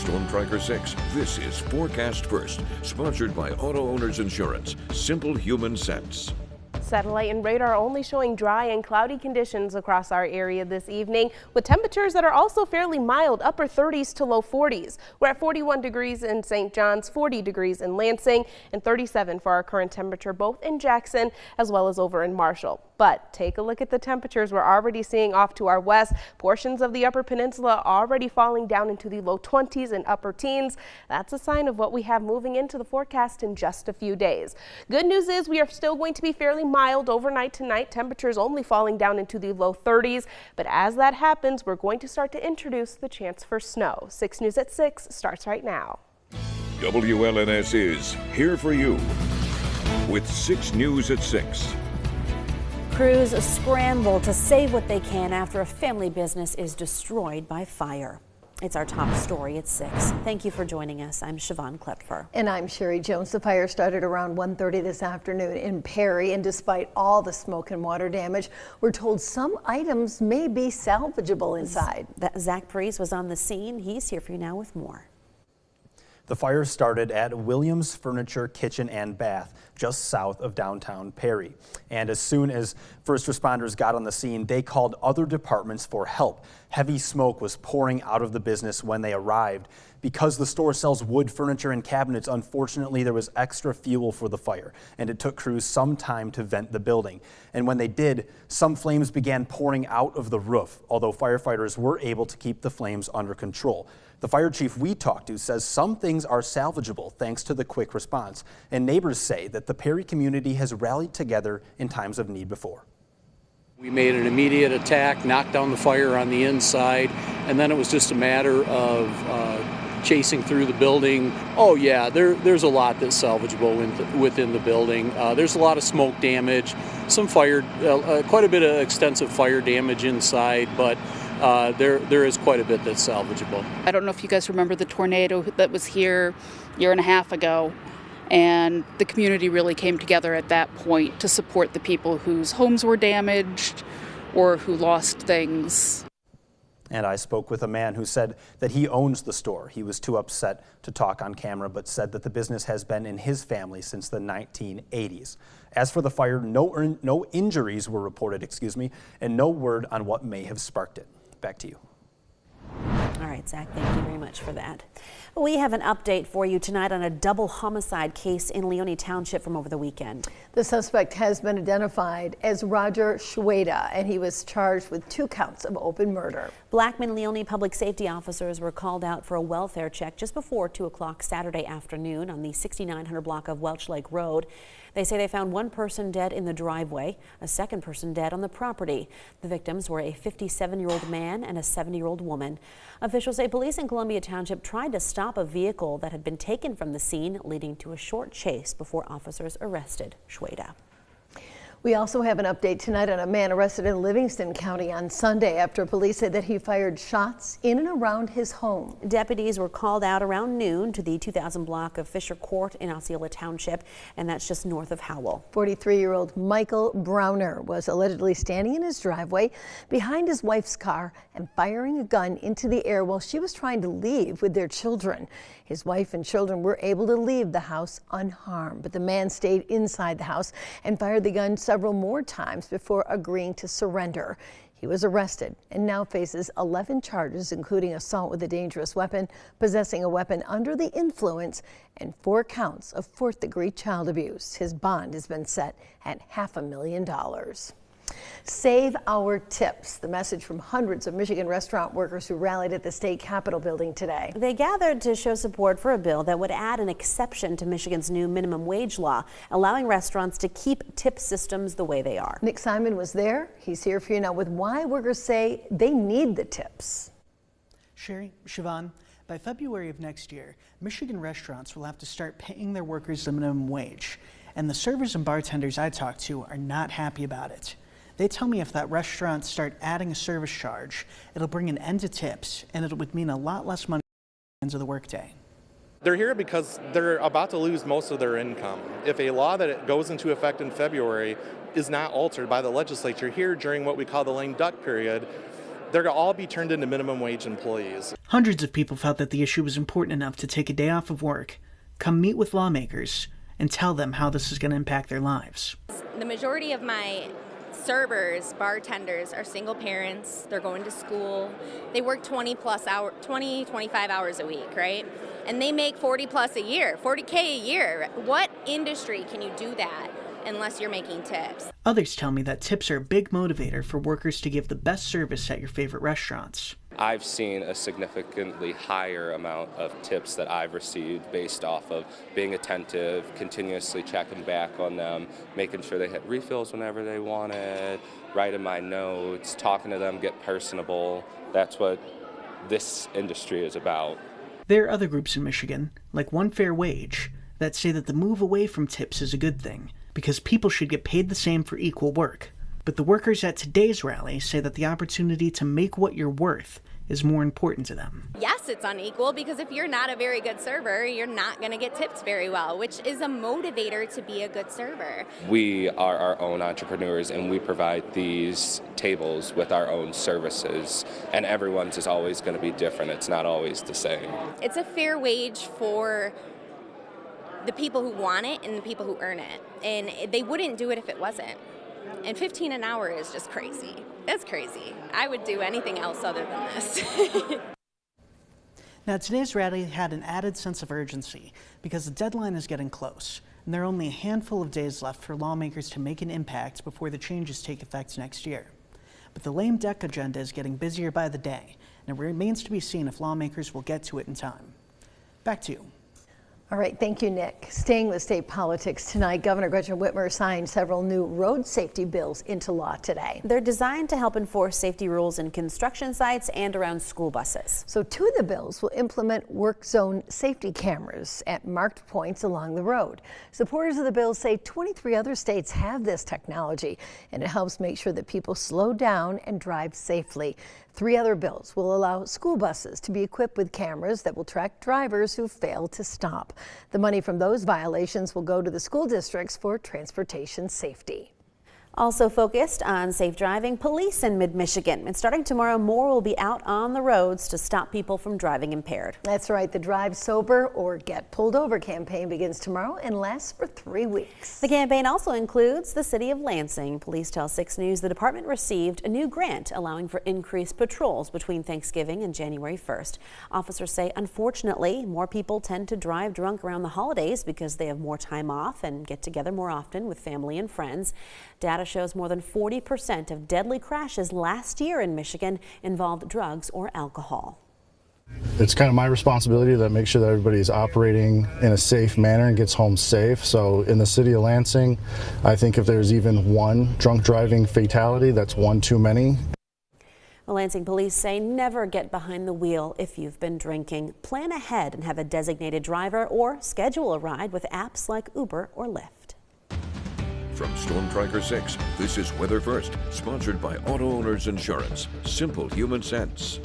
Storm Tracker 6. This is Forecast First, sponsored by Auto Owners Insurance. Simple human sense. Satellite and radar only showing dry and cloudy conditions across our area this evening, with temperatures that are also fairly mild, upper 30s to low 40s. We're at 41 degrees in St. John's, 40 degrees in Lansing, and 37 for our current temperature both in Jackson as well as over in Marshall. But take a look at the temperatures we're already seeing off to our west. Portions of the Upper Peninsula already falling down into the low 20s and upper teens. That's a sign of what we have moving into the forecast in just a few days. Good news is we are still going to be fairly mild overnight tonight. Temperatures only falling down into the low 30s. But as that happens, we're going to start to introduce the chance for snow. 6 News at 6 starts right now. WLNS is here for you with 6 News at 6. Crews scramble to save what they can after a family business is destroyed by fire. It's our top story at 6. Thank you for joining us. I'm Siobhan Klepfer. And I'm Sherry Jones. The fire started around 1:30 this afternoon in Perry, and despite all the smoke and water damage, we're told some items may be salvageable inside. Zach Parise was on the scene. He's here for you now with more. The fire started at Williams Furniture, Kitchen and Bath, just south of downtown Perry. And as soon as first responders got on the scene, they called other departments for help. Heavy smoke was pouring out of the business when they arrived. Because the store sells wood, furniture, and cabinets, unfortunately, there was extra fuel for the fire, and it took crews some time to vent the building. And when they did, some flames began pouring out of the roof, although firefighters were able to keep the flames under control. The fire chief we talked to says some things are salvageable thanks to the quick response, and neighbors say that the Perry community has rallied together in times of need before. We made an immediate attack, knocked down the fire on the inside, and then it was just a matter of chasing through the building. Oh yeah, there's a lot that's salvageable within the building. There's a lot of smoke damage, some fire, quite a bit of extensive fire damage inside, but there is quite a bit that's salvageable. I don't know if you guys remember the tornado that was here a year and a half ago, and the community really came together at that point to support the people whose homes were damaged or who lost things. And I spoke with a man who said that he owns the store. He was too upset to talk on camera, but said that the business has been in his family since the 1980s. As for the fire, no injuries were reported, and no word on what may have sparked it. Back to you. All right, Zach, thank you very much for that. We have an update for you tonight on a double homicide case in Leone Township from over the weekend. The suspect has been identified as Roger Shweda, and he was charged with 2 counts of open murder. Blackman Leone public safety officers were called out for a welfare check just before 2 o'clock Saturday afternoon on the 6900 block of Welch Lake Road. They say they found 1 person dead in the driveway, a 2nd person dead on the property. The victims were a 57-year-old man and a 70-year-old woman. Officials say police in Columbia Township tried to stop a vehicle that had been taken from the scene, leading to a short chase before officers arrested Shweda. We also have an update tonight on a man arrested in Livingston County on Sunday after police said that he fired shots in and around his home. Deputies were called out around noon to the 2000 block of Fisher Court in Osceola Township, and that's just north of Howell. 43-year-old Michael Browner was allegedly standing in his driveway behind his wife's car and firing a gun into the air while she was trying to leave with their children. His wife and children were able to leave the house unharmed, but the man stayed inside the house and fired the gun several more times before agreeing to surrender. He was arrested and now faces 11 charges, including assault with a dangerous weapon, possessing a weapon under the influence, and 4 counts of 4th-degree child abuse. His bond has been set at $500,000. Save our tips, the message from hundreds of Michigan restaurant workers who rallied at the state capitol building today. They gathered to show support for a bill that would add an exception to Michigan's new minimum wage law, allowing restaurants to keep tip systems the way they are. Nick Simon was there. He's here for you now with why workers say they need the tips. Sherry, Siobhan, by February of next year, Michigan restaurants will have to start paying their workers the minimum wage, and the servers and bartenders I talked to are not happy about it. They tell me if that restaurants start adding a service charge, it'll bring an end to tips, and it would mean a lot less money at the end of the workday. They're here because they're about to lose most of their income. If a law that goes into effect in February is not altered by the legislature here during what we call the lame duck period, they're going to all be turned into minimum wage employees. Hundreds of people felt that the issue was important enough to take a day off of work, come meet with lawmakers, and tell them how this is going to impact their lives. The majority of my servers, bartenders are single parents. They're going to school. They work 25 hours a week, right? And they make 40 plus a year, 40K a year. What industry can you do that unless you're making tips? Others tell me that tips are a big motivator for workers to give the best service at your favorite restaurants. I've seen a significantly higher amount of tips that I've received based off of being attentive, continuously checking back on them, making sure they hit refills whenever they wanted, writing my notes, talking to them, get personable. That's what this industry is about. There are other groups in Michigan, like One Fair Wage, that say that the move away from tips is a good thing because people should get paid the same for equal work. But the workers at today's rally say that the opportunity to make what you're worth is more important to them. Yes, it's unequal because if you're not a very good server, you're not going to get tipped very well, which is a motivator to be a good server. We are our own entrepreneurs and we provide these tables with our own services, and everyone's is always going to be different. It's not always the same. It's a fair wage for the people who want it and the people who earn it, and they wouldn't do it if it wasn't. And $15 an hour is just crazy. That's crazy. I would do anything else other than this. Now, today's rally had an added sense of urgency because the deadline is getting close, and there are only a handful of days left for lawmakers to make an impact before the changes take effect next year. But the lame duck agenda is getting busier by the day, and it remains to be seen if lawmakers will get to it in time. Back to you. All right, thank you, Nick. Staying with state politics tonight, Governor Gretchen Whitmer signed several new road safety bills into law today. They're designed to help enforce safety rules in construction sites and around school buses. So 2 of the bills will implement work zone safety cameras at marked points along the road. Supporters of the bill say 23 other states have this technology, and it helps make sure that people slow down and drive safely. 3 other bills will allow school buses to be equipped with cameras that will track drivers who fail to stop. The money from those violations will go to the school districts for transportation safety. Also focused on safe driving, police in mid-Michigan. And starting tomorrow, more will be out on the roads to stop people from driving impaired. That's right. The Drive Sober or Get Pulled Over campaign begins tomorrow and lasts for 3 weeks. The campaign also includes the city of Lansing. Police tell 6 News the department received a new grant allowing for increased patrols between Thanksgiving and January 1st. Officers say, unfortunately, more people tend to drive drunk around the holidays because they have more time off and get together more often with family and friends. Data shows more than 40% of deadly crashes last year in Michigan involved drugs or alcohol. It's kind of my responsibility to make sure that everybody is operating in a safe manner and gets home safe. So in the city of Lansing, I think if there's even one drunk driving fatality, that's one too many. The Lansing police say never get behind the wheel if you've been drinking. Plan ahead and have a designated driver or schedule a ride with apps like Uber or Lyft. From Storm Tracker 6, this is Weather First, sponsored by Auto Owners Insurance. Simple human sense.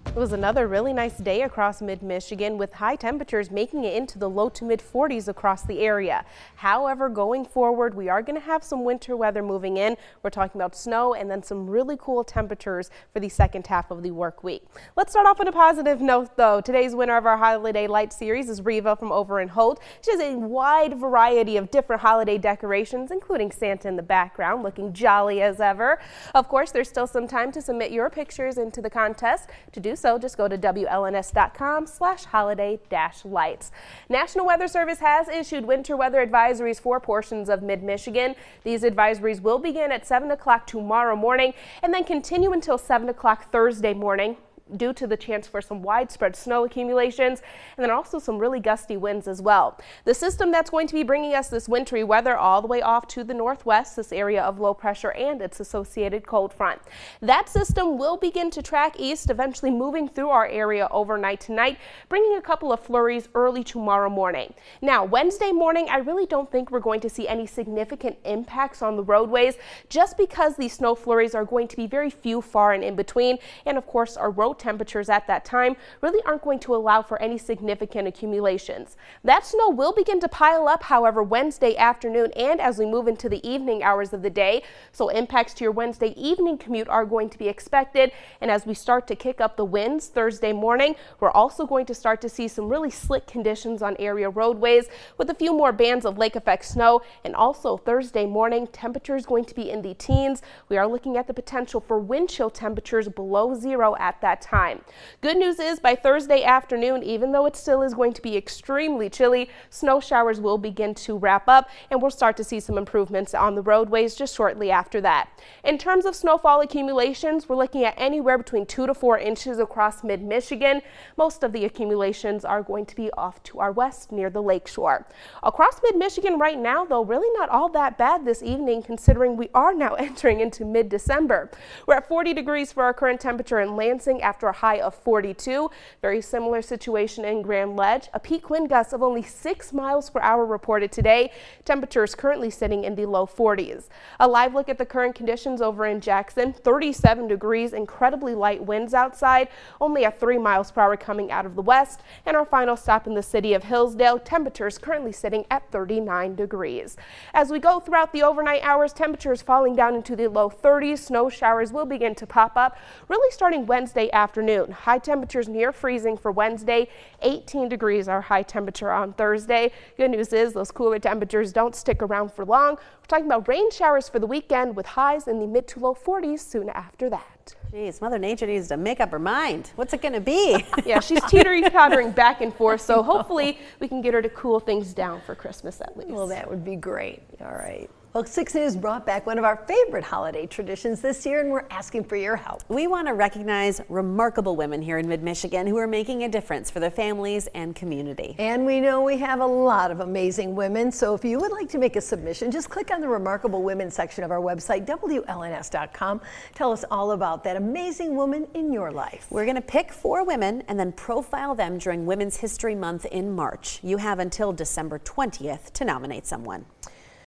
It was another really nice day across mid-Michigan with high temperatures making it into the low to mid 40s across the area. However, going forward, we are going to have some winter weather moving in. We're talking about snow and then some really cool temperatures for the second half of the work week. Let's start off on a positive note, though. Today's winner of our Holiday Light series is Riva from over in Holt. She has a wide variety of different holiday decorations, including Santa in the background, looking jolly as ever. Of course, there's still some time to submit your pictures into the contest. To do so, just go to WLNS.com/holiday-lights. National Weather Service has issued winter weather advisories for portions of mid-Michigan. These advisories will begin at 7 o'clock tomorrow morning and then continue until 7 o'clock Thursday morning, due to the chance for some widespread snow accumulations and then also some really gusty winds as well. The system that's going to be bringing us this wintry weather all the way off to the northwest, this area of low pressure and its associated cold front. That system will begin to track east, eventually moving through our area overnight tonight, bringing a couple of flurries early tomorrow morning. Now, Wednesday morning, I really don't think we're going to see any significant impacts on the roadways just because these snow flurries are going to be very few, far and in between, and of course our road temperatures at that time really aren't going to allow for any significant accumulations. That snow will begin to pile up, however, Wednesday afternoon and as we move into the evening hours of the day. So impacts to your Wednesday evening commute are going to be expected. And as we start to kick up the winds Thursday morning, we're also going to start to see some really slick conditions on area roadways with a few more bands of lake effect snow. And also Thursday morning, temperatures going to be in the teens. We are looking at the potential for wind chill temperatures below zero at that time. Good news is by Thursday afternoon, even though it still is going to be extremely chilly, snow showers will begin to wrap up and we'll start to see some improvements on the roadways just shortly after that. In terms of snowfall accumulations, we're looking at anywhere between 2 to 4 inches across mid-Michigan. Most of the accumulations are going to be off to our west near the lakeshore. Across mid-Michigan right now, though, really not all that bad this evening considering we are now entering into mid-December. We're at 40 degrees for our current temperature in Lansing after a high of 42. Very similar situation in Grand Ledge. A peak wind gust of only 6 miles per hour reported today. Temperatures currently sitting in the low 40s. A live look at the current conditions over in Jackson. 37 degrees, incredibly light winds outside, only at 3 miles per hour coming out of the west. And our final stop in the city of Hillsdale, temperatures currently sitting at 39 degrees. As we go throughout the overnight hours, temperatures falling down into the low 30s. Snow showers will begin to pop up really starting Wednesday afternoon. High temperatures near freezing for Wednesday. 18 degrees our high temperature on Thursday. Good news is those cooler temperatures don't stick around for long. We're talking about rain showers for the weekend with highs in the mid to low 40s soon after that. Geez, Mother Nature needs to make up her mind. What's it going to be? Yeah, she's teetering-tottering back and forth, so hopefully we can get her to cool things down for Christmas at least. Well, that would be great. All right. Well, 6 News brought back one of our favorite holiday traditions this year, and we're asking for your help. We want to recognize remarkable women here in mid-Michigan who are making a difference for their families and community. And we know we have a lot of amazing women, so if you would like to make a submission, just click on the Remarkable Women section of our website, WLNS.com. Tell us all about that amazing woman in your life. We're going to pick 4 women and then profile them during Women's History Month in March. You have until December 20th to nominate someone.